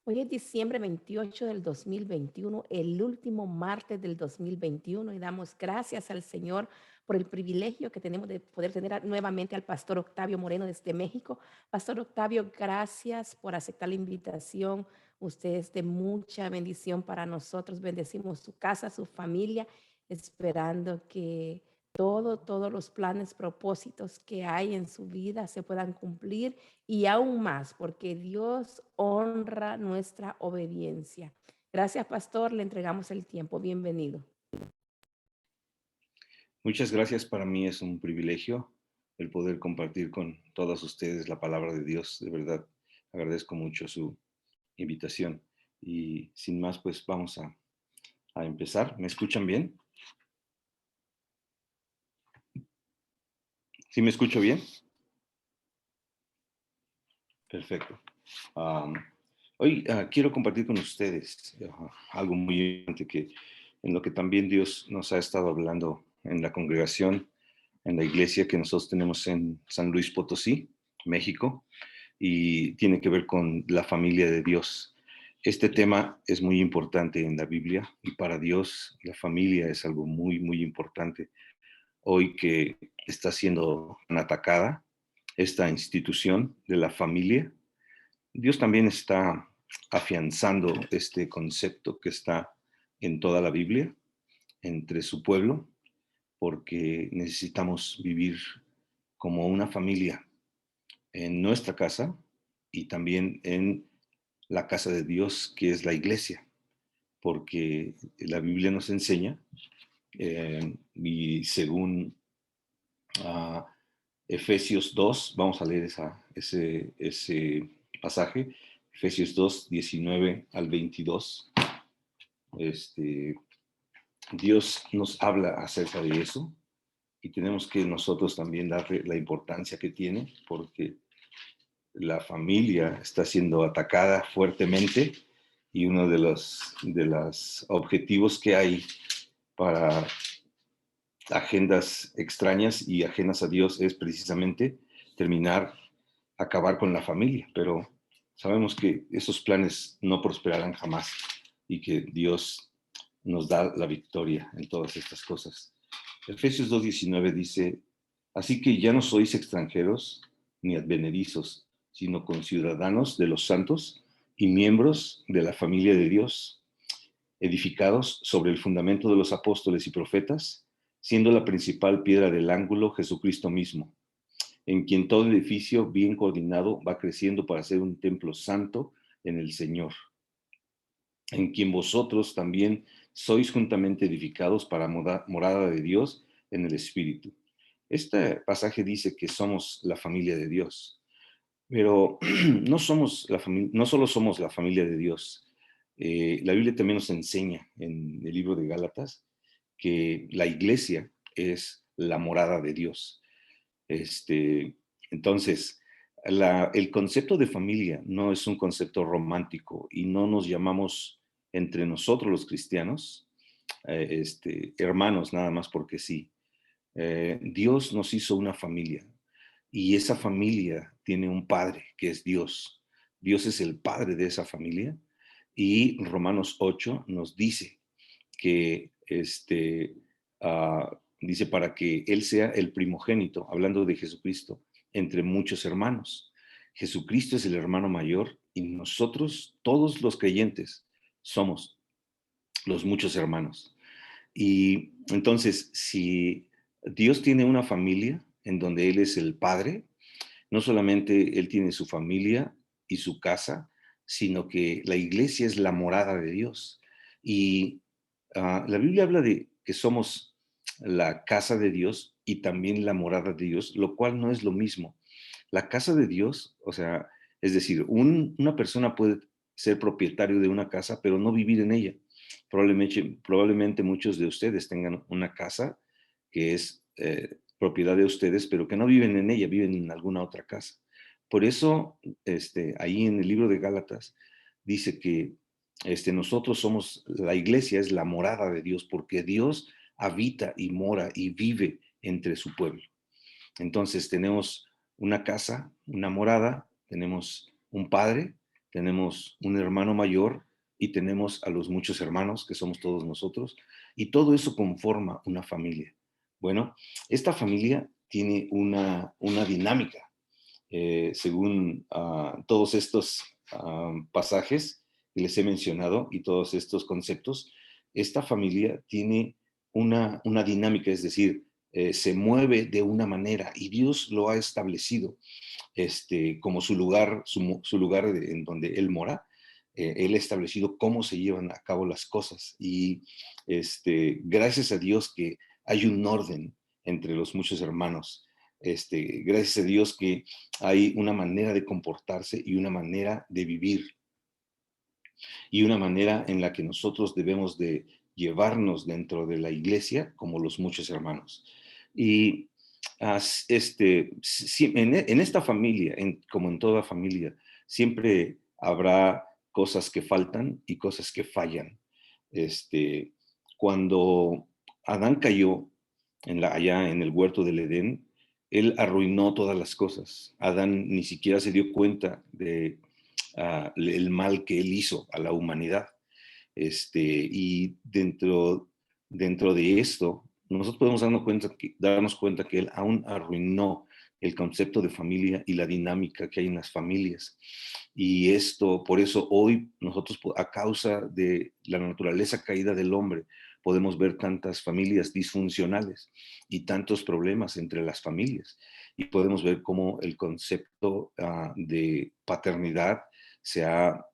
Hoy es diciembre 28 del 2021, el último martes del 2021, y damos gracias al Señor por el privilegio que tenemos de poder tener nuevamente al pastor Octavio Moreno desde México. Pastor Octavio, gracias por aceptar la invitación. Usted es de mucha bendición para nosotros. Bendecimos su casa, su familia, esperando que todos los planes, propósitos que hay en su vida se puedan cumplir y aún más, porque Dios honra nuestra obediencia. Gracias, pastor. Le entregamos el tiempo. Bienvenido. Muchas gracias. Para mí es un privilegio el poder compartir con todas ustedes la palabra de Dios. De verdad, agradezco mucho su invitación. Y sin más, pues vamos a empezar. ¿Me escuchan bien? ¿Sí me escucho bien? Perfecto. Am, Hoy quiero compartir con ustedes algo muy importante que en lo que también Dios nos ha estado hablando en la congregación, en la iglesia que nosotros tenemos en San Luis Potosí, México, y tiene que ver con la familia de Dios. Este tema es muy importante en la Biblia y para Dios la familia es algo muy, muy importante. Hoy que está siendo atacada esta institución de la familia, Dios también está afianzando este concepto que está en toda la Biblia, entre su pueblo, porque necesitamos vivir como una familia en nuestra casa y también en la casa de Dios, que es la iglesia, porque la Biblia nos enseña, y según uh, Efesios 2, vamos a leer ese pasaje, Efesios 2, 19 al 22. Este, Dios nos habla acerca de eso y tenemos que nosotros también darle la importancia que tiene, porque la familia está siendo atacada fuertemente y uno de los objetivos que hay para agendas extrañas y ajenas a Dios es precisamente acabar con la familia, pero sabemos que esos planes no prosperarán jamás y que Dios nos da la victoria en todas estas cosas. Efesios 2:19 dice, así que ya no sois extranjeros ni advenedizos, sino conciudadanos de los santos y miembros de la familia de Dios, edificados sobre el fundamento de los apóstoles y profetas, siendo la principal piedra del ángulo Jesucristo mismo, en quien todo edificio bien coordinado va creciendo para ser un templo santo en el Señor, en quien vosotros también sois juntamente edificados para morada de Dios en el Espíritu. Este pasaje dice que somos la familia de Dios, pero no somos no solo somos la familia de Dios. La Biblia también nos enseña en el libro de Gálatas que la iglesia es la morada de Dios. Este, entonces, el concepto de familia no es un concepto romántico y no nos llamamos entre nosotros los cristianos hermanos nada más porque sí. Dios nos hizo una familia y esa familia tiene un padre que es Dios. Dios es el padre de esa familia y Romanos 8 nos dice que dice para que Él sea el primogénito, hablando de Jesucristo, entre muchos hermanos. Jesucristo es el hermano mayor y nosotros, todos los creyentes, somos los muchos hermanos. Y entonces, si Dios tiene una familia en donde Él es el Padre, no solamente Él tiene su familia y su casa, sino que la iglesia es la morada de Dios. Y la Biblia habla de que somos la casa de Dios y también la morada de Dios, lo cual no es lo mismo. La casa de Dios, o sea, es decir, una persona puede ser propietario de una casa, pero no vivir en ella. Probablemente muchos de ustedes tengan una casa que es propiedad de ustedes, pero que no viven en ella, viven en alguna otra casa. Por eso, ahí en el libro de Gálatas dice que nosotros somos, la iglesia es la morada de Dios, porque Dios habita y mora y vive entre su pueblo. Entonces tenemos una casa, una morada, tenemos un padre, tenemos un hermano mayor y tenemos a los muchos hermanos que somos todos nosotros, y todo eso conforma una familia. Bueno, esta familia tiene una dinámica, según todos estos pasajes que les he mencionado y todos estos conceptos. Esta familia tiene una dinámica, es decir, se mueve de una manera y Dios lo ha establecido como su lugar en donde Él mora. Él ha establecido cómo se llevan a cabo las cosas y gracias a Dios que hay un orden entre los muchos hermanos. Gracias a Dios que hay una manera de comportarse y una manera de vivir y una manera en la que nosotros debemos de llevarnos dentro de la iglesia como los muchos hermanos. Y en esta familia, como en toda familia, siempre habrá cosas que faltan y cosas que fallan. Este, Cuando Adán cayó allá en el huerto del Edén, él arruinó todas las cosas. Adán ni siquiera se dio cuenta de el mal que él hizo a la humanidad. Y dentro de esto, nosotros podemos darnos cuenta que él aún arruinó el concepto de familia y la dinámica que hay en las familias. Y por eso hoy nosotros, a causa de la naturaleza caída del hombre, podemos ver tantas familias disfuncionales y tantos problemas entre las familias. Y podemos ver cómo el concepto de paternidad se ha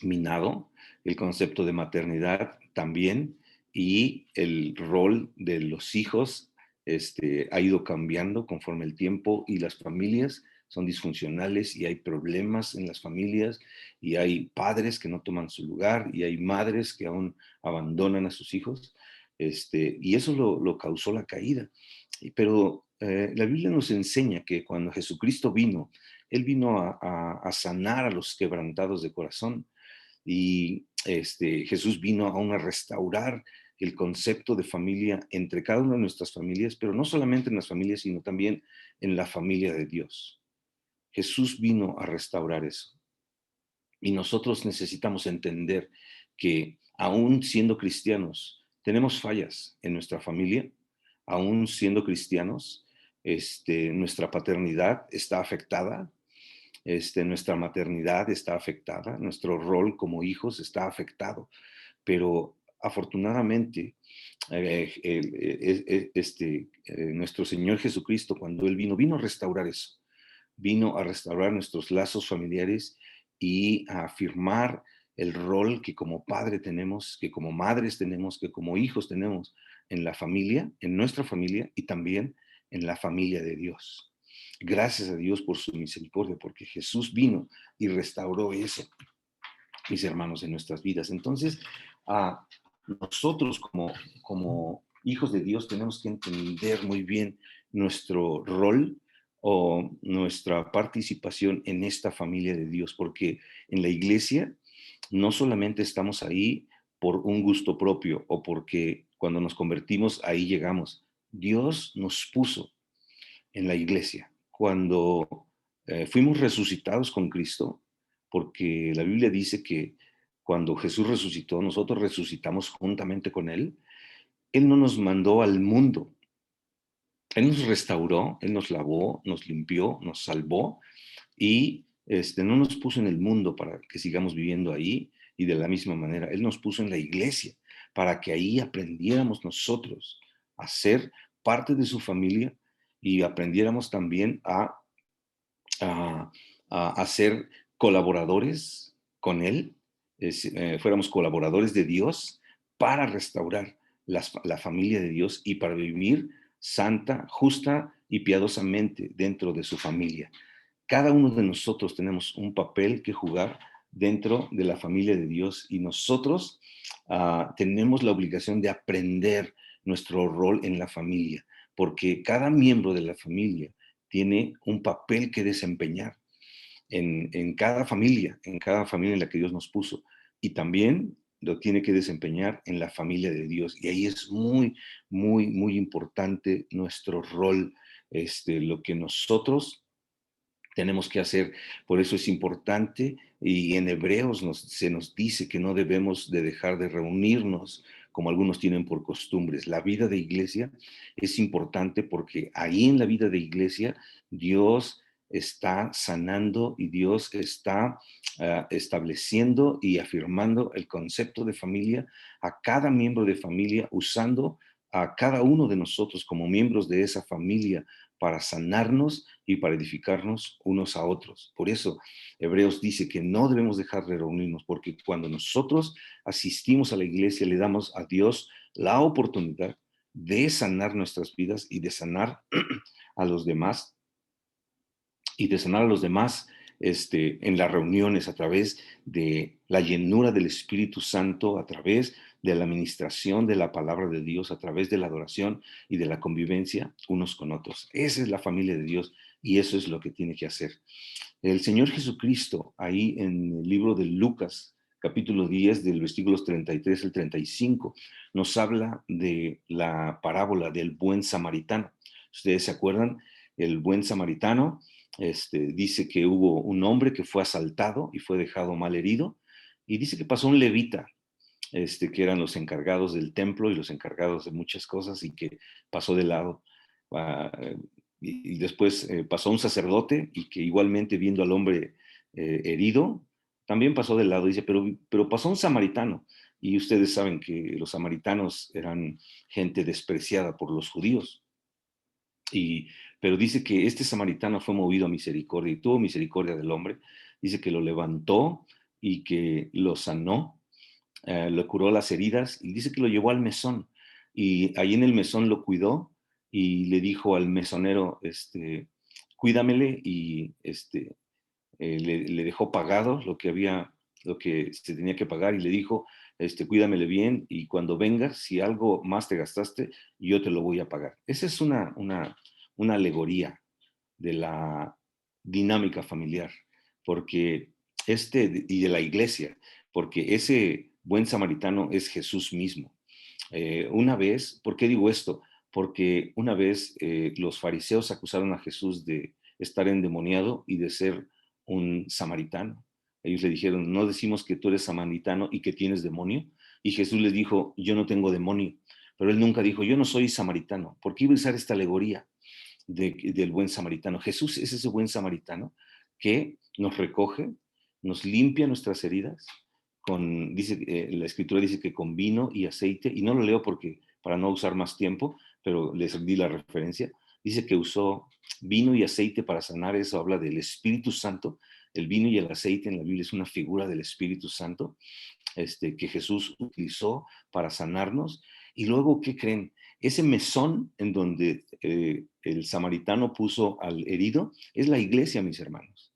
minado, el concepto de maternidad también, y el rol de los hijos ha ido cambiando conforme el tiempo y las familias son disfuncionales y hay problemas en las familias y hay padres que no toman su lugar y hay madres que aún abandonan a sus hijos. Y eso lo causó la caída. Pero la Biblia nos enseña que cuando Jesucristo vino, Él vino a sanar a los quebrantados de corazón y Jesús vino aún a restaurar el concepto de familia entre cada una de nuestras familias, pero no solamente en las familias, sino también en la familia de Dios. Jesús vino a restaurar eso. Y nosotros necesitamos entender que aún siendo cristianos, tenemos fallas en nuestra familia, aún siendo cristianos, nuestra paternidad está afectada, nuestra maternidad está afectada, nuestro rol como hijos está afectado, pero afortunadamente nuestro Señor Jesucristo, cuando Él vino a restaurar eso, vino a restaurar nuestros lazos familiares y a afirmar el rol que como padre tenemos, que como madres tenemos, que como hijos tenemos en la familia, en nuestra familia y también en la familia de Dios. Gracias a Dios por su misericordia, porque Jesús vino y restauró eso, mis hermanos, en nuestras vidas. Entonces, nosotros como hijos de Dios tenemos que entender muy bien nuestro rol o nuestra participación en esta familia de Dios, porque en la iglesia no solamente estamos ahí por un gusto propio o porque cuando nos convertimos ahí llegamos. Dios nos puso en la iglesia. Cuando fuimos resucitados con Cristo, porque la Biblia dice que cuando Jesús resucitó, nosotros resucitamos juntamente con Él. Él no nos mandó al mundo. Él nos restauró, Él nos lavó, nos limpió, nos salvó y no nos puso en el mundo para que sigamos viviendo ahí y de la misma manera. Él nos puso en la iglesia para que ahí aprendiéramos nosotros a ser parte de su familia y aprendiéramos también a, a ser colaboradores con Él, fuéramos colaboradores de Dios para restaurar la familia de Dios y para vivir santa, justa y piadosamente dentro de su familia. Cada uno de nosotros tenemos un papel que jugar dentro de la familia de Dios y nosotros tenemos la obligación de aprender nuestro rol en la familia, porque cada miembro de la familia tiene un papel que desempeñar en cada familia en la que Dios nos puso. Y también lo tiene que desempeñar en la familia de Dios. Y ahí es muy, muy, muy importante nuestro rol, lo que nosotros tenemos que hacer. Por eso es importante, y en Hebreos se nos dice que no debemos de dejar de reunirnos como algunos tienen por costumbres. La vida de iglesia es importante porque ahí en la vida de iglesia Dios está sanando y Dios está estableciendo y afirmando el concepto de familia a cada miembro de familia, usando a cada uno de nosotros como miembros de esa familia para sanarnos y para edificarnos unos a otros. Por eso Hebreos dice que no debemos dejar de reunirnos, porque cuando nosotros asistimos a la iglesia le damos a Dios la oportunidad de sanar nuestras vidas y de sanar a los demás y de sanar a los demás en las reuniones a través de la llenura del Espíritu Santo, a través de la administración de la palabra de Dios, a través de la adoración y de la convivencia unos con otros. Esa es la familia de Dios y eso es lo que tiene que hacer. El Señor Jesucristo, ahí en el libro de Lucas, capítulo 10, del versículos 33 al 35, nos habla de la parábola del buen samaritano. Ustedes se acuerdan, el buen samaritano dice que hubo un hombre que fue asaltado y fue dejado mal herido, y dice que pasó un levita, que eran los encargados del templo y los encargados de muchas cosas, y que pasó de lado. Uh, y después pasó un sacerdote y que igualmente viendo al hombre herido, también pasó de lado. Dice, pero pasó un samaritano. Y ustedes saben que los samaritanos eran gente despreciada por los judíos. Pero dice que este samaritano fue movido a misericordia y tuvo misericordia del hombre. Dice que lo levantó y que lo sanó, le curó las heridas y dice que lo llevó al mesón. Y ahí en el mesón lo cuidó y le dijo al mesonero, cuídamele, y le dejó pagado lo que se tenía que pagar, y le dijo, cuídamele bien, y cuando vengas, si algo más te gastaste, yo te lo voy a pagar. Esa es una alegoría de la dinámica familiar, porque y de la iglesia, porque ese buen samaritano es Jesús mismo. Una vez, ¿por qué digo esto? Porque una vez los fariseos acusaron a Jesús de estar endemoniado y de ser un samaritano. Ellos le dijeron, ¿no decimos que tú eres samaritano y que tienes demonio? Y Jesús les dijo, yo no tengo demonio. Pero él nunca dijo, yo no soy samaritano. ¿Por qué iba a usar esta alegoría del buen samaritano? Jesús es ese buen samaritano que nos recoge, nos limpia nuestras heridas, la escritura dice que con vino y aceite, y no lo leo porque para no usar más tiempo, pero les di la referencia. Dice que usó vino y aceite para sanar. Eso habla del Espíritu Santo. El vino y el aceite en la Biblia es una figura del Espíritu Santo, que Jesús utilizó para sanarnos. Y luego, ¿qué creen? Ese mesón en donde el samaritano puso al herido es la iglesia, mis hermanos.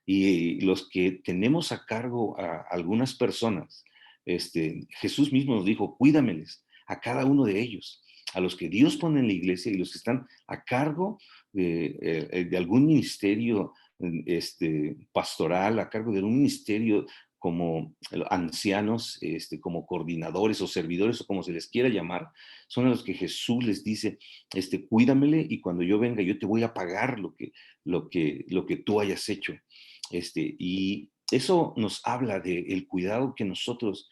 Y los que tenemos a cargo a algunas personas, Jesús mismo nos dijo, cuídameles a cada uno de ellos, a los que Dios pone en la iglesia y los que están a cargo de algún ministerio pastoral, a cargo de un ministerio como ancianos, como coordinadores o servidores o como se les quiera llamar, son a los que Jesús les dice, cuídamele, y cuando yo venga yo te voy a pagar lo que tú hayas hecho. Y eso nos habla del cuidado que nosotros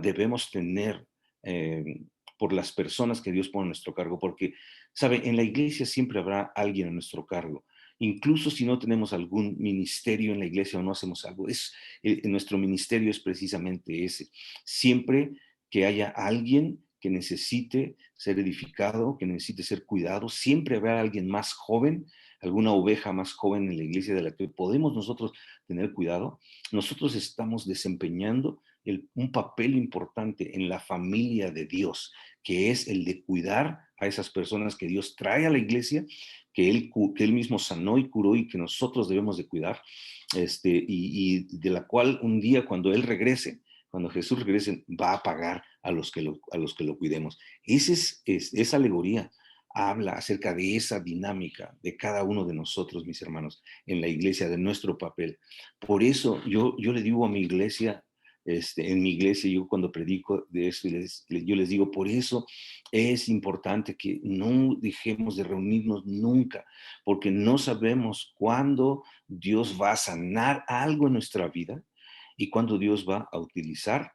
debemos tener por las personas que Dios pone a nuestro cargo, porque, ¿sabe? En la iglesia siempre habrá alguien a nuestro cargo. Incluso si no tenemos algún ministerio en la iglesia o no hacemos algo, nuestro ministerio es precisamente ese. Siempre que haya alguien que necesite ser edificado, que necesite ser cuidado, siempre habrá alguien más joven, alguna oveja más joven en la iglesia de la que podemos nosotros tener cuidado. Nosotros estamos desempeñando un papel importante en la familia de Dios, que es el de cuidar a esas personas que Dios trae a la iglesia, que él mismo sanó y curó y que nosotros debemos de cuidar, y de la cual un día cuando Él regrese, cuando Jesús regrese, va a pagar a los que lo cuidemos. Esa alegoría habla acerca de esa dinámica de cada uno de nosotros, mis hermanos, en la iglesia, de nuestro papel. Por eso yo le digo a mi iglesia, en mi iglesia, yo cuando predico de eso, yo les digo, por eso es importante que no dejemos de reunirnos nunca, porque no sabemos cuándo Dios va a sanar algo en nuestra vida y cuándo Dios va a utilizar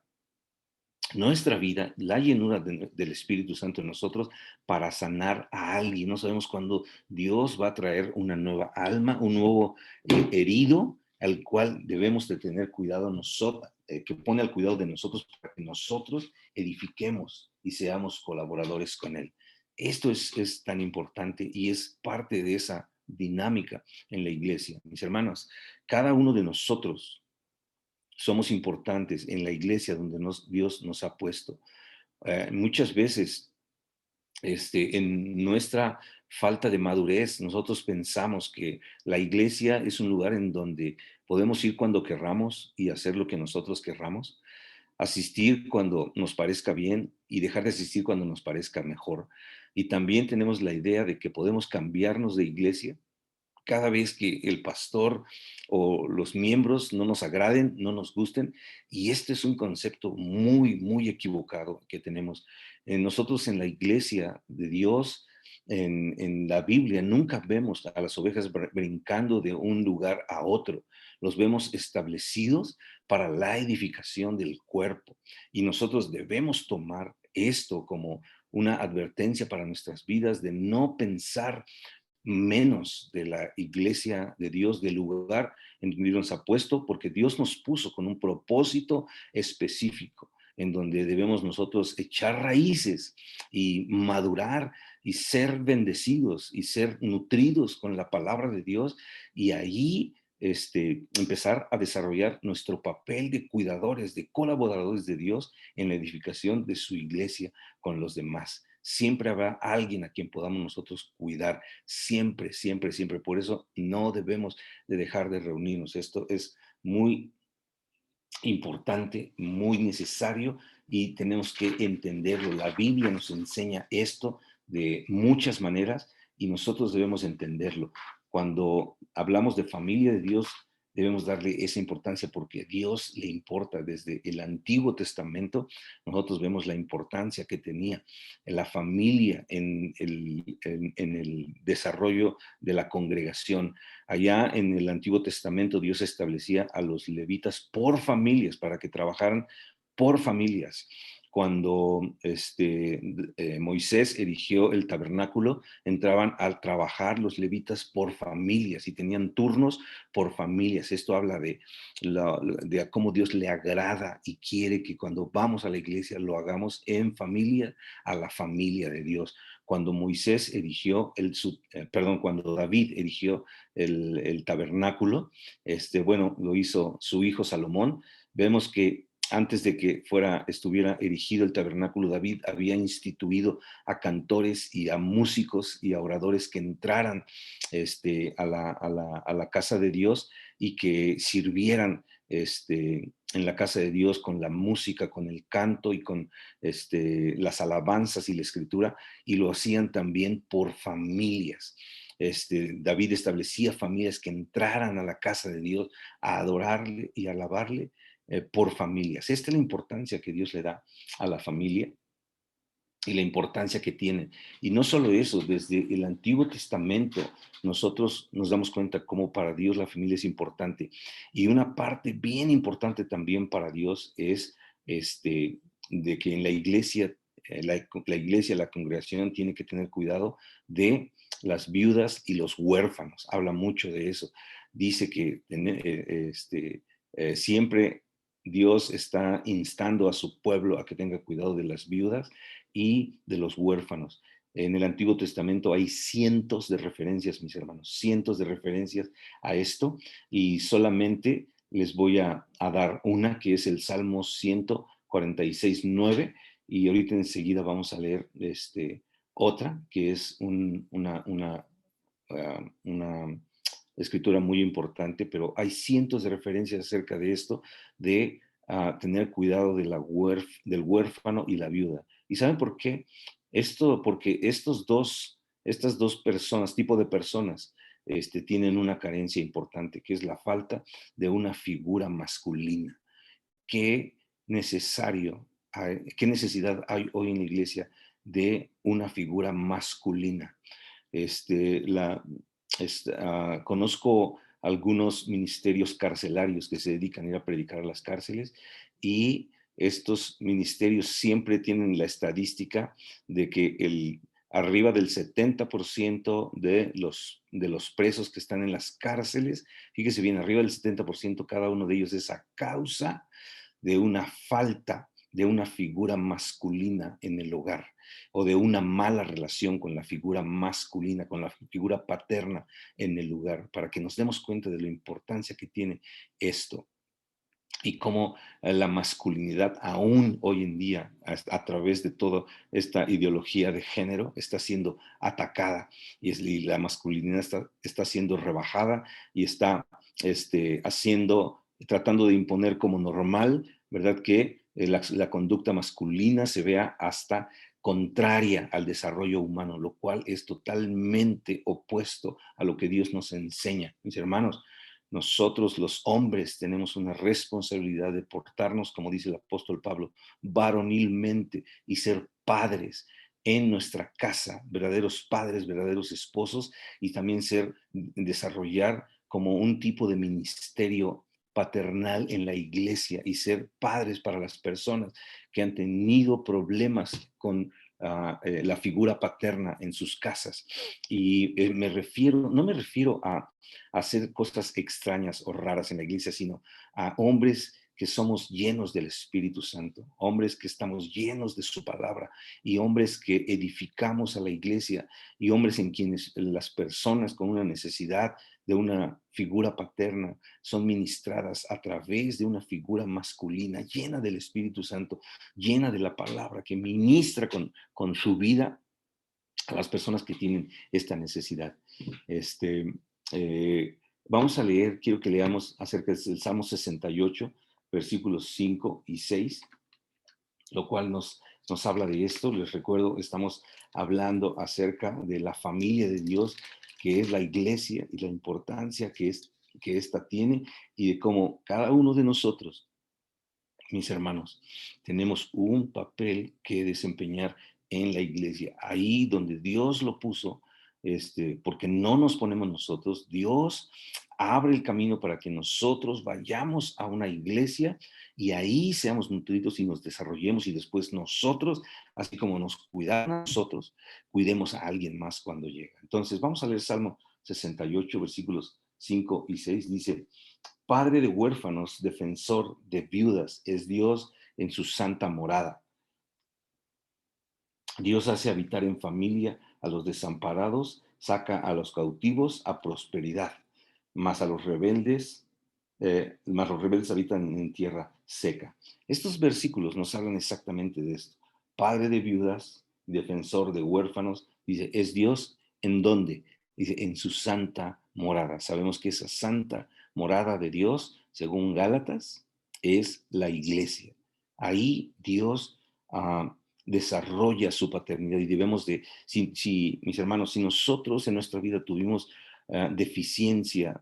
nuestra vida, la llenura del Espíritu Santo en nosotros para sanar a alguien. No sabemos cuándo Dios va a traer una nueva alma, un nuevo herido al cual debemos de tener cuidado nosotros, que pone al cuidado de nosotros para que nosotros edifiquemos y seamos colaboradores con Él. Esto es tan importante y es parte de esa dinámica en la iglesia. Mis hermanos, cada uno de nosotros somos importantes en la iglesia donde Dios nos ha puesto. Muchas veces, en nuestra falta de madurez, nosotros pensamos que la iglesia es un lugar en donde podemos ir cuando querramos y hacer lo que nosotros querramos, asistir cuando nos parezca bien y dejar de asistir cuando nos parezca mejor. Y también tenemos la idea de que podemos cambiarnos de iglesia cada vez que el pastor o los miembros no nos agraden, no nos gusten. Y este es un concepto muy, muy equivocado que tenemos. Nosotros en la iglesia de Dios, en la Biblia, nunca vemos a las ovejas brincando de un lugar a otro. Los vemos establecidos para la edificación del cuerpo. Y nosotros debemos tomar esto como una advertencia para nuestras vidas de no pensar menos de la iglesia de Dios, del lugar en donde Dios nos ha puesto, porque Dios nos puso con un propósito específico, en donde debemos nosotros echar raíces y madurar y ser bendecidos y ser nutridos con la palabra de Dios y allí empezar a desarrollar nuestro papel de cuidadores, de colaboradores de Dios en la edificación de su iglesia con los demás. Siempre habrá alguien a quien podamos nosotros cuidar, siempre, siempre, siempre. Por eso no debemos de dejar de reunirnos. Esto es muy importante, muy necesario y tenemos que entenderlo. La Biblia nos enseña esto de muchas maneras y nosotros debemos entenderlo. Cuando hablamos de familia de Dios, debemos darle esa importancia porque a Dios le importa. Desde el Antiguo Testamento, nosotros vemos la importancia que tenía la familia en el desarrollo de la congregación. Allá en el Antiguo Testamento Dios establecía a los levitas por familias para que trabajaran por familias. Cuando Moisés erigió el tabernáculo, entraban a trabajar los levitas por familias y tenían turnos por familias. Esto habla de cómo Dios le agrada y quiere que cuando vamos a la iglesia lo hagamos en familia, a la familia de Dios. Cuando Moisés erigió cuando David erigió el tabernáculo, bueno, lo hizo su hijo Salomón. Vemos que antes de que estuviera erigido el tabernáculo, David había instituido a cantores y a músicos y a oradores que entraran a la casa de Dios y que sirvieran en la casa de Dios con la música, con el canto y con las alabanzas y la escritura, y lo hacían también por familias. David establecía familias que entraran a la casa de Dios a adorarle y alabarle por familias. Esta es la importancia que Dios le da a la familia y la importancia que tiene. Y no solo eso, desde el Antiguo Testamento nosotros nos damos cuenta cómo para Dios la familia es importante. Y una parte bien importante también para Dios es de que en la iglesia, la congregación tiene que tener cuidado de las viudas y los huérfanos. Habla mucho de eso. Dice que siempre Dios está instando a su pueblo a que tenga cuidado de las viudas y de los huérfanos. En el Antiguo Testamento hay cientos de referencias, mis hermanos, cientos de referencias a esto y solamente les voy a dar una que es el Salmo 146:9 y ahorita enseguida vamos a leer otra que es una escritura muy importante, pero hay cientos de referencias acerca de esto, de tener cuidado de del huérfano y la viuda. ¿Y saben por qué? Esto, porque estas dos personas, tipo de personas, tienen una carencia importante, que es la falta de una figura masculina que necesario, qué necesidad hay hoy en la iglesia de una figura masculina. Este, la, Conozco algunos ministerios carcelarios que se dedican a ir a predicar a las cárceles, y estos ministerios siempre tienen la estadística de que arriba del 70% de los presos que están en las cárceles, fíjese bien, arriba del 70% cada uno de ellos es a causa de una falta de una figura masculina en el hogar, o de una mala relación con la figura masculina, con la figura paterna en el hogar, para que nos demos cuenta de la importancia que tiene esto, y cómo la masculinidad aún hoy en día, a través de toda esta ideología de género, está siendo atacada, y la masculinidad está siendo rebajada, y está tratando de imponer como normal, ¿verdad? Que la conducta masculina se vea hasta contraria al desarrollo humano, lo cual es totalmente opuesto a lo que Dios nos enseña. Mis hermanos, nosotros los hombres tenemos una responsabilidad de portarnos, como dice el apóstol Pablo, varonilmente, y ser padres en nuestra casa, verdaderos padres, verdaderos esposos, y también desarrollar como un tipo de ministerio paternal en la iglesia, y ser padres para las personas que han tenido problemas con la figura paterna en sus casas. Y no me refiero a hacer cosas extrañas o raras en la iglesia, sino a hombres que somos llenos del Espíritu Santo, hombres que estamos llenos de su palabra, y hombres que edificamos a la iglesia, y hombres en quienes las personas con una necesidad de una figura paterna son ministradas a través de una figura masculina llena del Espíritu Santo, llena de la palabra, que ministra con su vida a las personas que tienen esta necesidad. Este, Vamos a leer, quiero que leamos acerca del Salmo 68, versículos 5 y 6, lo cual nos habla de esto. Les recuerdo, estamos hablando acerca de la familia de Dios, que es la iglesia, y la importancia que ésta tiene, y de cómo cada uno de nosotros, mis hermanos, tenemos un papel que desempeñar en la iglesia, ahí donde Dios lo puso, porque no nos ponemos nosotros. Dios abre el camino para que nosotros vayamos a una iglesia, y ahí seamos nutridos y nos desarrollemos, y después nosotros, así como nos cuidamos a nosotros, cuidemos a alguien más cuando llega. Entonces vamos a leer Salmo 68, versículos 5 y 6. Dice: Padre de huérfanos, defensor de viudas, es Dios en su santa morada. Dios hace habitar en familia a los desamparados, saca a los cautivos a prosperidad, mas los rebeldes habitan en tierra seca. Estos versículos nos hablan exactamente de esto. Padre de viudas, defensor de huérfanos, dice, es Dios ¿en dónde? Dice, en su santa morada. Sabemos que esa santa morada de Dios, según Gálatas, es la iglesia. Ahí Dios desarrolla su paternidad, y debemos mis hermanos, si nosotros en nuestra vida tuvimos deficiencia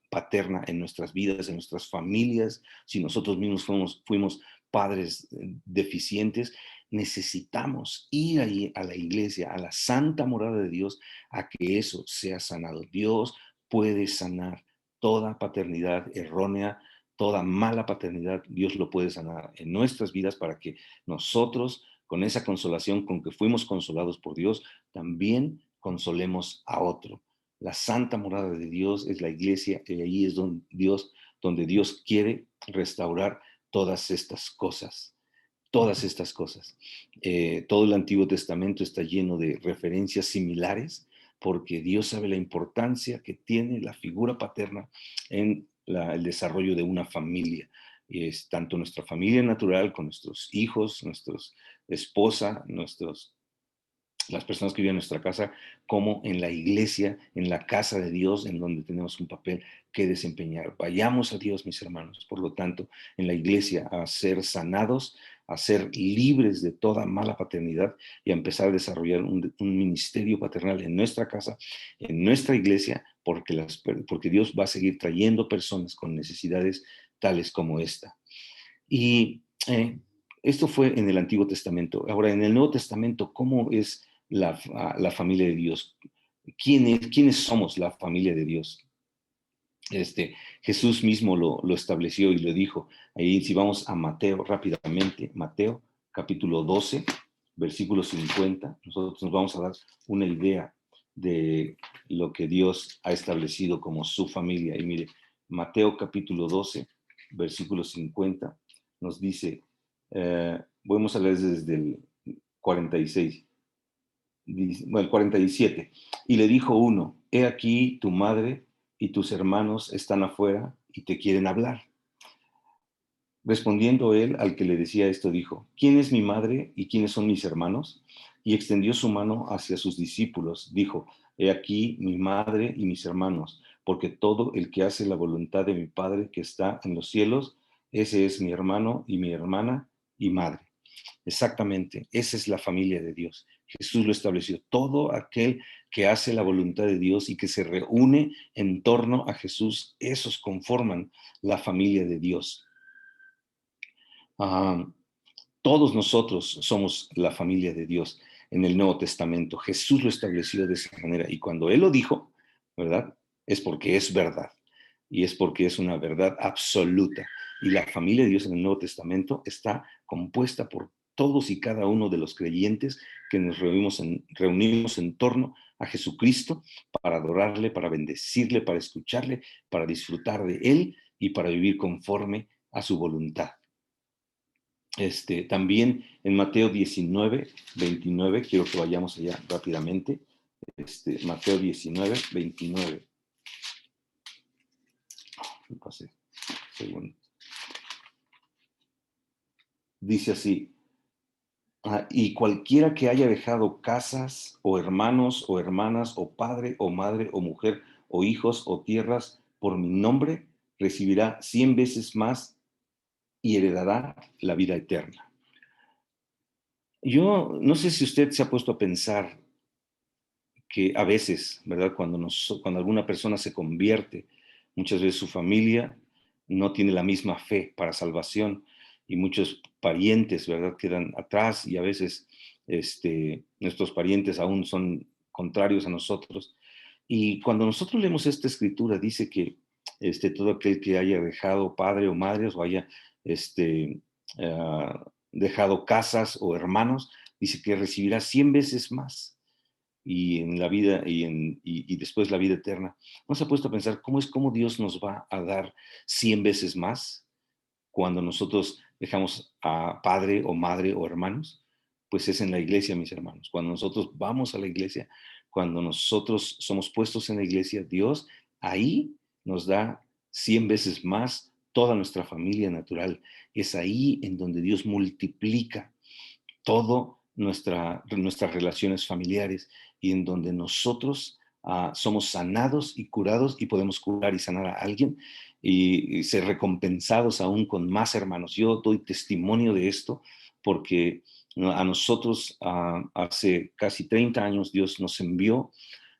paterna en nuestras vidas, en nuestras familias, si nosotros mismos fuimos padres deficientes, necesitamos ir ahí a la iglesia, a la santa morada de Dios, a que eso sea sanado. Dios puede sanar toda paternidad errónea, toda mala paternidad. Dios lo puede sanar en nuestras vidas, para que nosotros, con esa consolación con que fuimos consolados por Dios, también consolemos a otro. La santa morada de Dios es la iglesia, y ahí es donde Dios quiere restaurar todas estas cosas. Todas estas cosas. Todo el Antiguo Testamento está lleno de referencias similares, porque Dios sabe la importancia que tiene la figura paterna en el desarrollo de una familia. Es tanto nuestra familia natural, con nuestros hijos, nuestra esposa, las personas que viven en nuestra casa, como en la iglesia, en la casa de Dios, en donde tenemos un papel que desempeñar. Vayamos a Dios, mis hermanos, por lo tanto, en la iglesia, a ser sanados, a ser libres de toda mala paternidad, y a empezar a desarrollar un ministerio paternal en nuestra casa, en nuestra iglesia, porque Dios va a seguir trayendo personas con necesidades tales como esta. Y esto fue en el Antiguo Testamento. Ahora, en el Nuevo Testamento, ¿cómo es la familia de Dios? ¿Quiénes somos la familia de Dios? Jesús mismo lo estableció y lo dijo. Ahí si vamos a Mateo rápidamente, Mateo capítulo 12, versículo 50, nosotros nos vamos a dar una idea de lo que Dios ha establecido como su familia. Y mire, Mateo capítulo 12, versículo 50, nos dice, vamos a leer desde el 46, bueno, el 47, y le dijo uno, he aquí tu madre y tus hermanos están afuera y te quieren hablar. Respondiendo él al que le decía esto, dijo, ¿quién es mi madre y quiénes son mis hermanos? Y extendió su mano hacia sus discípulos. Dijo, he aquí mi madre y mis hermanos, porque todo el que hace la voluntad de mi Padre que está en los cielos, ese es mi hermano y mi hermana y madre. Exactamente, esa es la familia de Dios. Jesús lo estableció. Todo aquel que hace la voluntad de Dios y que se reúne en torno a Jesús, esos conforman la familia de Dios. Ah, todos nosotros somos la familia de Dios en el Nuevo Testamento. Jesús lo estableció de esa manera y cuando Él lo dijo, ¿verdad? Es porque es verdad y es porque es una verdad absoluta. Y la familia de Dios en el Nuevo Testamento está compuesta por todos y cada uno de los creyentes que nos reunimos en torno a Jesucristo para adorarle, para bendecirle, para escucharle, para disfrutar de Él y para vivir conforme a su voluntad. También en Mateo 19, 29, quiero que vayamos allá rápidamente. Mateo 19, 29. Me pasé, segundo. Dice así, y cualquiera que haya dejado casas o hermanos o hermanas o padre o madre o mujer o hijos o tierras por mi nombre, recibirá 100 veces más y heredará la vida eterna. Yo no sé si usted se ha puesto a pensar que a veces, ¿verdad? Cuando alguna persona se convierte, muchas veces su familia no tiene la misma fe para salvación y muchos parientes, ¿verdad? Quedan atrás y a veces nuestros parientes aún son contrarios a nosotros. Y cuando nosotros leemos esta escritura, dice que todo aquel que haya dejado padre o madres o haya dejado casas o hermanos, dice que recibirá 100 veces más y en la vida y después la vida eterna. ¿No se ha puesto a pensar cómo Dios nos va a dar 100 veces más cuando nosotros dejamos a padre o madre o hermanos? Pues es en la iglesia, mis hermanos. Cuando nosotros vamos a la iglesia, cuando nosotros somos puestos en la iglesia, Dios ahí nos da 100 veces más toda nuestra familia natural. Es ahí en donde Dios multiplica todo nuestras relaciones familiares y en donde nosotros somos sanados y curados y podemos curar y sanar a alguien y ser recompensados aún con más hermanos. Yo doy testimonio de esto porque a nosotros hace casi 30 años Dios nos envió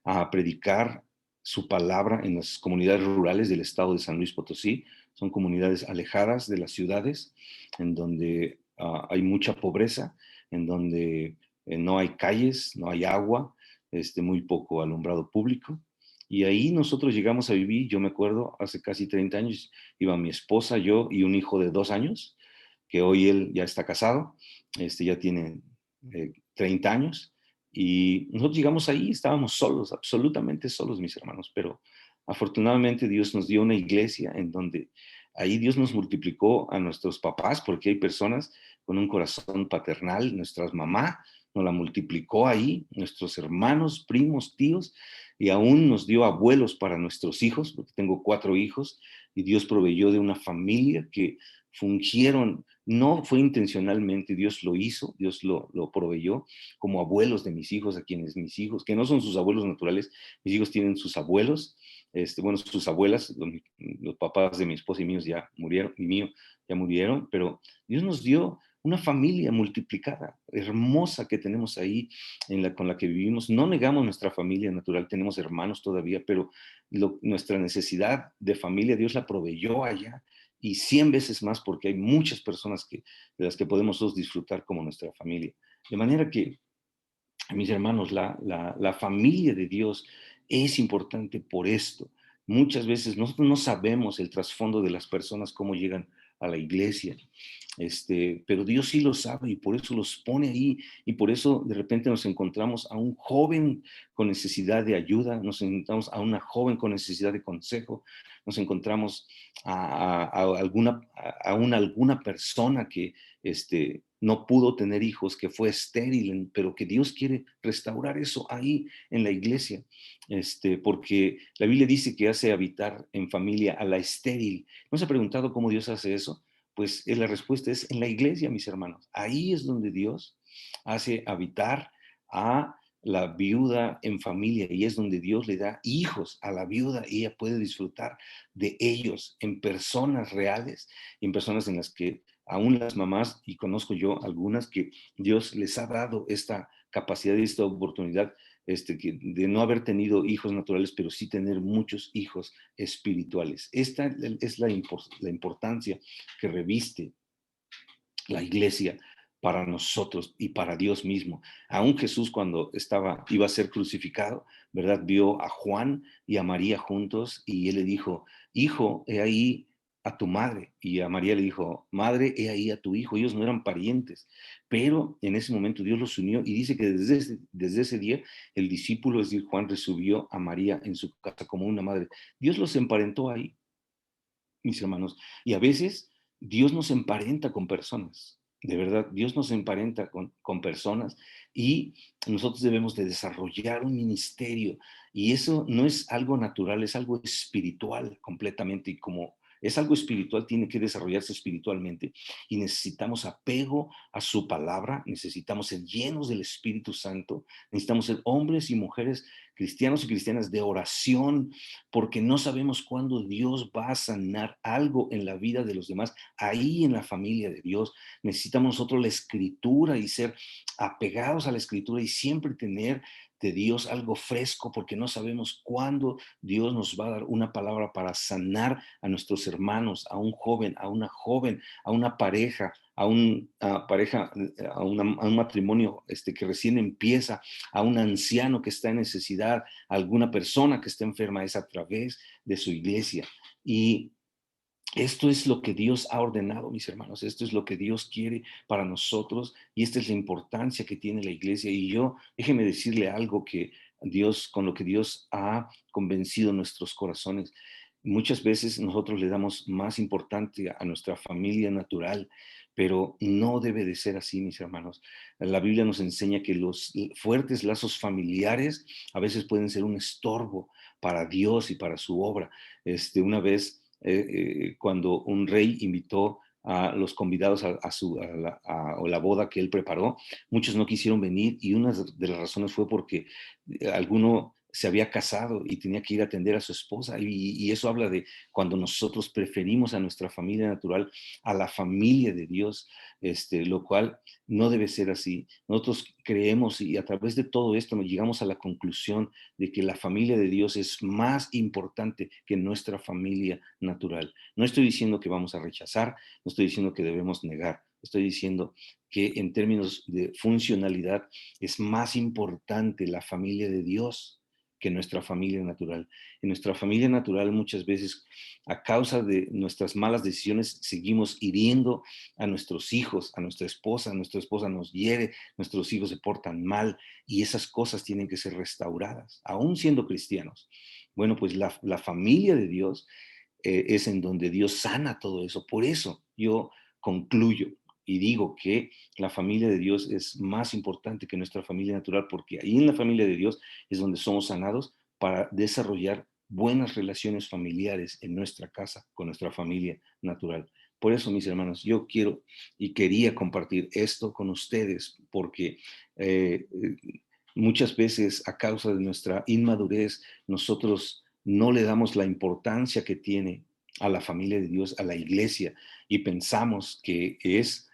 a predicar su palabra en las comunidades rurales del estado de San Luis Potosí. Son comunidades alejadas de las ciudades en donde hay mucha pobreza, en donde no hay calles, no hay agua, muy poco alumbrado público. Y ahí nosotros llegamos a vivir, yo me acuerdo, hace casi 30 años, iba mi esposa, yo y un hijo de 2 años, que hoy él ya está casado, ya tiene 30 años, y nosotros llegamos ahí, estábamos solos, absolutamente solos, mis hermanos, pero afortunadamente Dios nos dio una iglesia en donde ahí Dios nos multiplicó a nuestros papás, porque hay personas con un corazón paternal, nuestras mamás nos la multiplicó ahí, nuestros hermanos, primos, tíos, y aún nos dio abuelos para nuestros hijos, porque tengo 4 hijos, y Dios proveyó de una familia que fungieron, no fue intencionalmente, Dios lo hizo, Dios lo proveyó como abuelos de mis hijos, a quienes mis hijos, que no son sus abuelos naturales, mis hijos tienen sus abuelos, bueno, sus abuelas, los papás de mi esposa y míos ya murieron, y mío ya murieron, pero Dios nos dio una familia multiplicada, hermosa que tenemos ahí con la que vivimos. No negamos nuestra familia natural, tenemos hermanos todavía, pero nuestra necesidad de familia Dios la proveyó allá y 100 veces más porque hay muchas personas de las que podemos nosotros disfrutar como nuestra familia. De manera que, mis hermanos, la familia de Dios es importante por esto. Muchas veces nosotros no sabemos el trasfondo de las personas, cómo llegan a la iglesia, pero Dios sí lo sabe y por eso los pone ahí y por eso de repente nos encontramos a un joven con necesidad de ayuda, nos encontramos a una joven con necesidad de consejo, nos encontramos alguna persona que no pudo tener hijos, que fue estéril, pero que Dios quiere restaurar eso ahí en la iglesia, porque la Biblia dice que hace habitar en familia a la estéril. ¿No se ha preguntado cómo Dios hace eso? Pues la respuesta es en la iglesia, mis hermanos. Ahí es donde Dios hace habitar a la viuda en familia y es donde Dios le da hijos a la viuda y ella puede disfrutar de ellos en personas reales, en personas en las que aún las mamás, y conozco yo algunas que Dios les ha dado esta capacidad y esta oportunidad de no haber tenido hijos naturales, pero sí tener muchos hijos espirituales. Esta es la importancia que reviste la iglesia para nosotros y para Dios mismo. Aún Jesús cuando iba a ser crucificado, ¿verdad? Vio a Juan y a María juntos y él le dijo, hijo, he ahí a tu madre. Y a María le dijo, madre, he ahí a tu hijo. Ellos no eran parientes, pero en ese momento Dios los unió y dice que desde ese día el discípulo, es decir, Juan, recibió a María en su casa como una madre. Dios los emparentó ahí, mis hermanos. Y a veces Dios nos emparenta con personas. De verdad, Dios nos emparenta con personas y nosotros debemos de desarrollar un ministerio. Y eso no es algo natural, es algo espiritual completamente. Y como es algo espiritual, tiene que desarrollarse espiritualmente. Y necesitamos apego a su palabra, necesitamos ser llenos del Espíritu Santo, necesitamos ser hombres y mujeres, cristianos y cristianas de oración, porque no sabemos cuándo Dios va a sanar algo en la vida de los demás, ahí en la familia de Dios. Necesitamos nosotros la escritura y ser apegados a la escritura y siempre tener de Dios algo fresco, porque no sabemos cuándo Dios nos va a dar una palabra para sanar a nuestros hermanos, a un joven, a una joven, a una pareja, a una pareja, a un matrimonio que recién empieza, a un anciano que está en necesidad, a alguna persona que está enferma, es a través de su iglesia. Y esto es lo que Dios ha ordenado, mis hermanos. Esto es lo que Dios quiere para nosotros y esta es la importancia que tiene la iglesia. Y déjeme decirle algo con lo que Dios ha convencido nuestros corazones. Muchas veces nosotros le damos más importancia a nuestra familia natural, pero no debe de ser así, mis hermanos. La Biblia nos enseña que los fuertes lazos familiares a veces pueden ser un estorbo para Dios y para su obra. Una vez cuando un rey invitó a los convidados a la boda que él preparó, muchos no quisieron venir y una de las razones fue porque alguno se había casado y tenía que ir a atender a su esposa y eso habla de cuando nosotros preferimos a nuestra familia natural a la familia de Dios, lo cual no debe ser así. Nosotros creemos y a través de todo esto nos llegamos a la conclusión de que la familia de Dios es más importante que nuestra familia natural. No estoy diciendo que vamos a rechazar, no estoy diciendo que debemos negar, estoy diciendo que en términos de funcionalidad es más importante la familia de Dios que nuestra familia natural. En nuestra familia natural muchas veces a causa de nuestras malas decisiones seguimos hiriendo a nuestros hijos, a nuestra esposa nos hiere, nuestros hijos se portan mal y esas cosas tienen que ser restauradas, aún siendo cristianos. Bueno, pues la familia de Dios es en donde Dios sana todo eso. Por eso yo concluyo y digo que la familia de Dios es más importante que nuestra familia natural, porque ahí en la familia de Dios es donde somos sanados para desarrollar buenas relaciones familiares en nuestra casa, con nuestra familia natural. Por eso, mis hermanos, yo quiero y quería compartir esto con ustedes, porque muchas veces a causa de nuestra inmadurez, nosotros no le damos la importancia que tiene a la familia de Dios, a la iglesia, y pensamos que es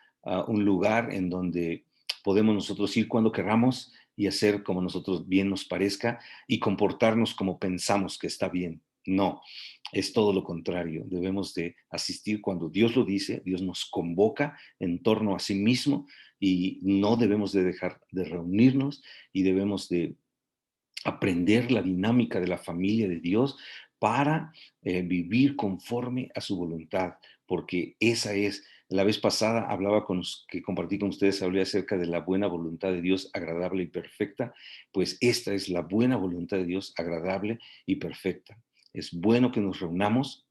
un lugar en donde podemos nosotros ir cuando queramos y hacer como nosotros bien nos parezca y comportarnos como pensamos que está bien. No, Es todo lo contrario. Debemos de asistir cuando Dios lo dice, Dios nos convoca en torno a sí mismo y no debemos de dejar de reunirnos y debemos de aprender la dinámica de la familia de Dios para vivir conforme a su voluntad, porque esa es, la vez pasada hablaba que compartí con ustedes, hablé acerca de la buena voluntad de Dios agradable y perfecta, pues esta es la buena voluntad de Dios agradable y perfecta. Es bueno que nos reunamos,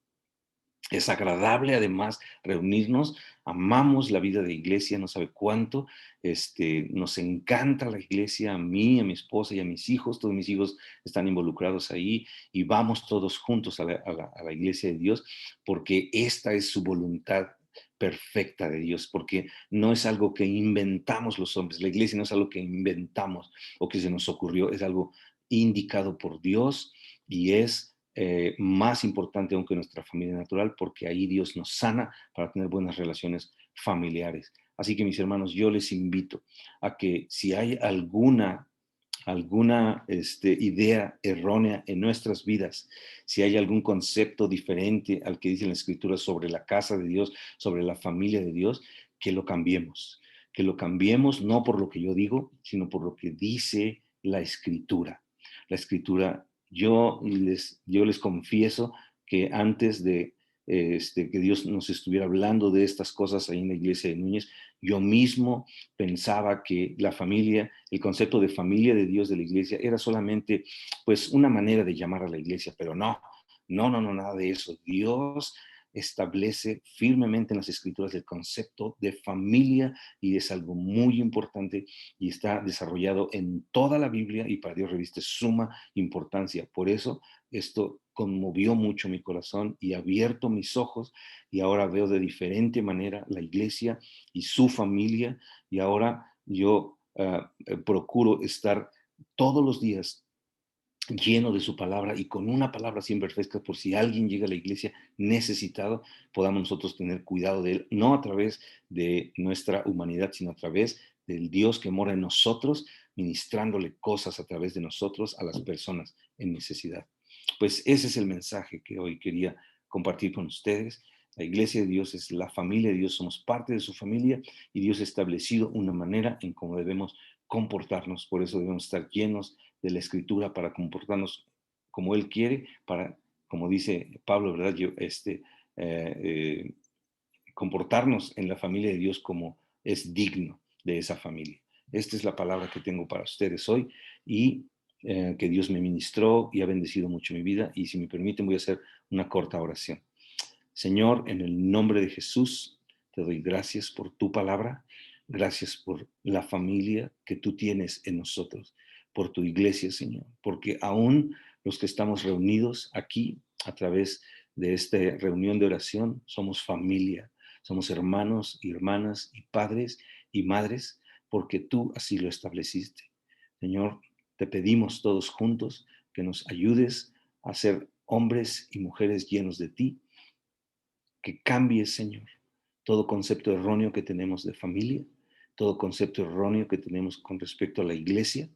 es agradable además reunirnos, amamos la vida de iglesia, no sabe cuánto, nos encanta la iglesia, a mí, a mi esposa y a mis hijos, todos mis hijos están involucrados ahí y vamos todos juntos a la iglesia de Dios porque esta es su voluntad perfecta de Dios, porque no es algo que inventamos los hombres, la iglesia no es algo que inventamos o que se nos ocurrió, es algo indicado por Dios y es más importante aún que nuestra familia natural, porque ahí Dios nos sana para tener buenas relaciones familiares. Así que mis hermanos, yo les invito a que si hay alguna idea errónea en nuestras vidas, si hay algún concepto diferente al que dice la Escritura sobre la casa de Dios, sobre la familia de Dios, que lo cambiemos no por lo que yo digo, sino por lo que dice la Escritura. La Escritura, yo les confieso que antes de que Dios nos estuviera hablando de estas cosas ahí en la iglesia de Núñez, yo mismo pensaba que la familia, el concepto de familia de Dios de la iglesia era solamente pues una manera de llamar a la iglesia, pero no, nada de eso. Dios establece firmemente en las escrituras el concepto de familia y es algo muy importante y está desarrollado en toda la Biblia y para Dios reviste suma importancia. Por eso esto conmovió mucho mi corazón y ha abierto mis ojos y ahora veo de diferente manera la iglesia y su familia y ahora yo procuro estar todos los días lleno de su palabra y con una palabra siempre fresca por si alguien llega a la iglesia necesitado, podamos nosotros tener cuidado de él, no a través de nuestra humanidad, sino a través del Dios que mora en nosotros, ministrándole cosas a través de nosotros a las personas en necesidad. Pues ese es el mensaje que hoy quería compartir con ustedes. La iglesia de Dios es la familia de Dios, somos parte de su familia y Dios ha establecido una manera en cómo debemos comportarnos, por eso debemos estar llenos de la escritura para comportarnos como Él quiere, para, como dice Pablo, ¿verdad? Eh, comportarnos en la familia de Dios como es digno de esa familia. Esta es la palabra que tengo para ustedes hoy y que Dios me ministró y ha bendecido mucho mi vida. Y si me permiten, voy a hacer una corta oración. Señor, en el nombre de Jesús, te doy gracias por tu palabra, gracias por la familia que tú tienes en nosotros, por tu iglesia, Señor, porque aún los que estamos reunidos aquí a través de esta reunión de oración, somos familia, somos hermanos y hermanas y padres y madres, porque tú así lo estableciste. Señor, te pedimos todos juntos que nos ayudes a ser hombres y mujeres llenos de ti, que cambie, Señor, todo concepto erróneo que tenemos de familia, todo concepto erróneo que tenemos con respecto a la iglesia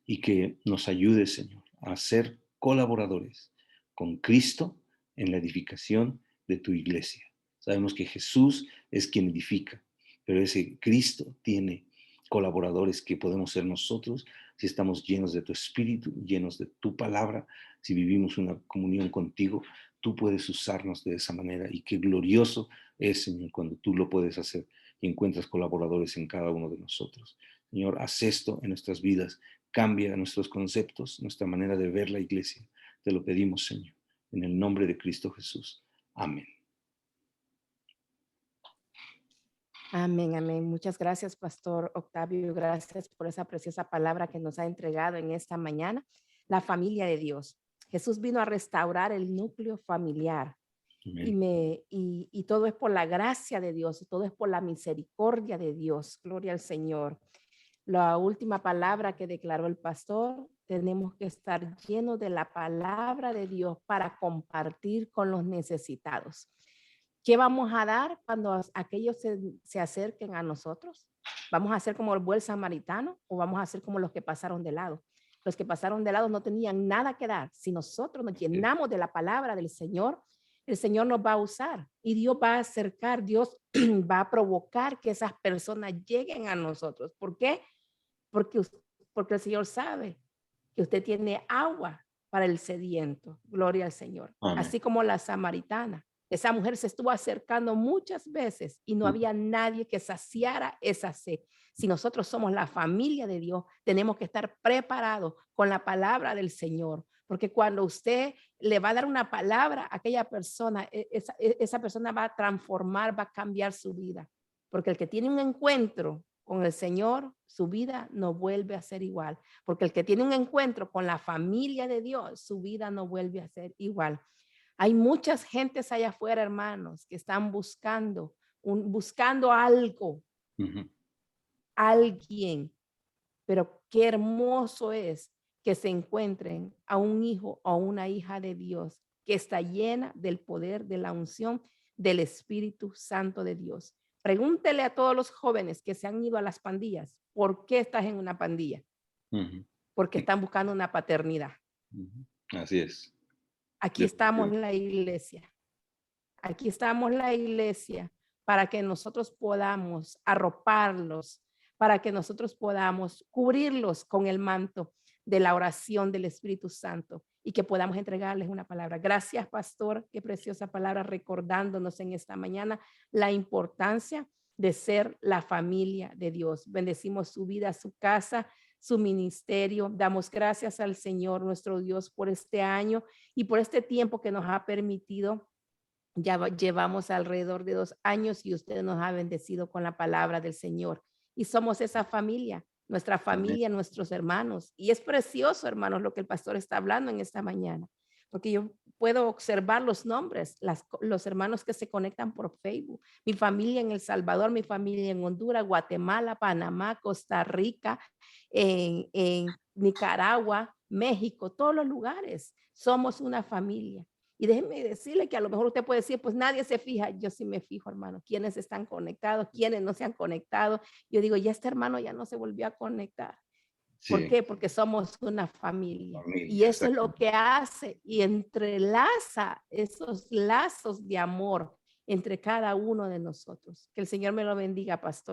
y que nos ayude, Señor, a ser colaboradores con Cristo en la edificación de tu iglesia. Sabemos que Jesús es quien edifica, pero ese Cristo tiene colaboradores que podemos ser nosotros si estamos llenos de tu espíritu, llenos de tu palabra, si vivimos una comunión contigo, tú puedes usarnos de esa manera y qué glorioso es, Señor, cuando tú lo puedes hacer y encuentras colaboradores en cada uno de nosotros. Señor, haz esto en nuestras vidas, cambia nuestros conceptos, nuestra manera de ver la iglesia. Te lo pedimos, Señor, en el nombre de Cristo Jesús. Amén. Amén, amén. Muchas gracias, Pastor Octavio. Gracias por esa preciosa palabra que nos ha entregado en esta mañana. La familia de Dios. Jesús vino a restaurar el núcleo familiar Amén. y todo es por la gracia de Dios, y todo es por la misericordia de Dios. Gloria al Señor. La última palabra que declaró el pastor, tenemos que estar llenos de la palabra de Dios para compartir con los necesitados. ¿Qué vamos a dar cuando aquellos se acerquen a nosotros? ¿Vamos a hacer como el buen samaritano o vamos a hacer como los que pasaron de lado? Los que pasaron de lado no tenían nada que dar. Si nosotros nos llenamos de la palabra del Señor, el Señor nos va a usar y Dios va a acercar, Dios va a provocar que esas personas lleguen a nosotros. ¿Por qué? Porque, porque el Señor sabe que usted tiene agua para el sediento. Gloria al Señor. Amén. Así como la samaritana. Esa mujer se estuvo acercando muchas veces y no había nadie que saciara esa sed. Si nosotros somos la familia de Dios, tenemos que estar preparados con la palabra del Señor. Porque cuando usted le va a dar una palabra a aquella persona, esa persona va a transformar, va a cambiar su vida. Porque el que tiene un encuentro con el Señor, su vida no vuelve a ser igual. Porque el que tiene un encuentro con la familia de Dios, su vida no vuelve a ser igual. Hay muchas gentes allá afuera, hermanos, que están buscando algo, Ujú. alguien, pero qué hermoso es que se encuentren a un hijo o una hija de Dios que está llena del poder de la unción del Espíritu Santo de Dios. Pregúntele a todos los jóvenes que se han ido a las pandillas, ¿por qué estás en una pandilla? Ujú. Porque están buscando una paternidad. Ujú. Así es. Aquí estamos Definitivamente. la iglesia. Aquí estamos la iglesia para que nosotros podamos arroparlos, para que nosotros podamos cubrirlos con el manto de la oración del Espíritu Santo y que podamos entregarles una palabra. Gracias, pastor, qué preciosa palabra recordándonos en esta mañana la importancia de ser la familia de Dios. Bendecimos su vida, su casa, su ministerio. Damos gracias al Señor, nuestro Dios, por este año y por este tiempo que nos ha permitido. Ya llevamos alrededor de 2 años y usted nos ha bendecido con la palabra del Señor. Y somos esa familia, nuestra Amén. familia, nuestros hermanos. Y es precioso, hermanos, lo que el pastor está hablando en esta mañana, porque yo puedo observar los nombres, los hermanos que se conectan por Facebook. Mi familia en El Salvador, mi familia en Honduras, Guatemala, Panamá, Costa Rica, en Nicaragua, México, todos los lugares. Somos una familia. Y déjenme decirle que a lo mejor usted puede decir, pues nadie se fija. Yo sí me fijo, hermano, quiénes están conectados, quiénes no se han conectado. Yo digo, ya este hermano ya no se volvió a conectar. ¿Por Sí, qué? Porque somos una familia. Y familia, eso es lo exactamente. que hace y entrelaza esos lazos de amor entre cada uno de nosotros. Que el Señor me lo bendiga, pastor.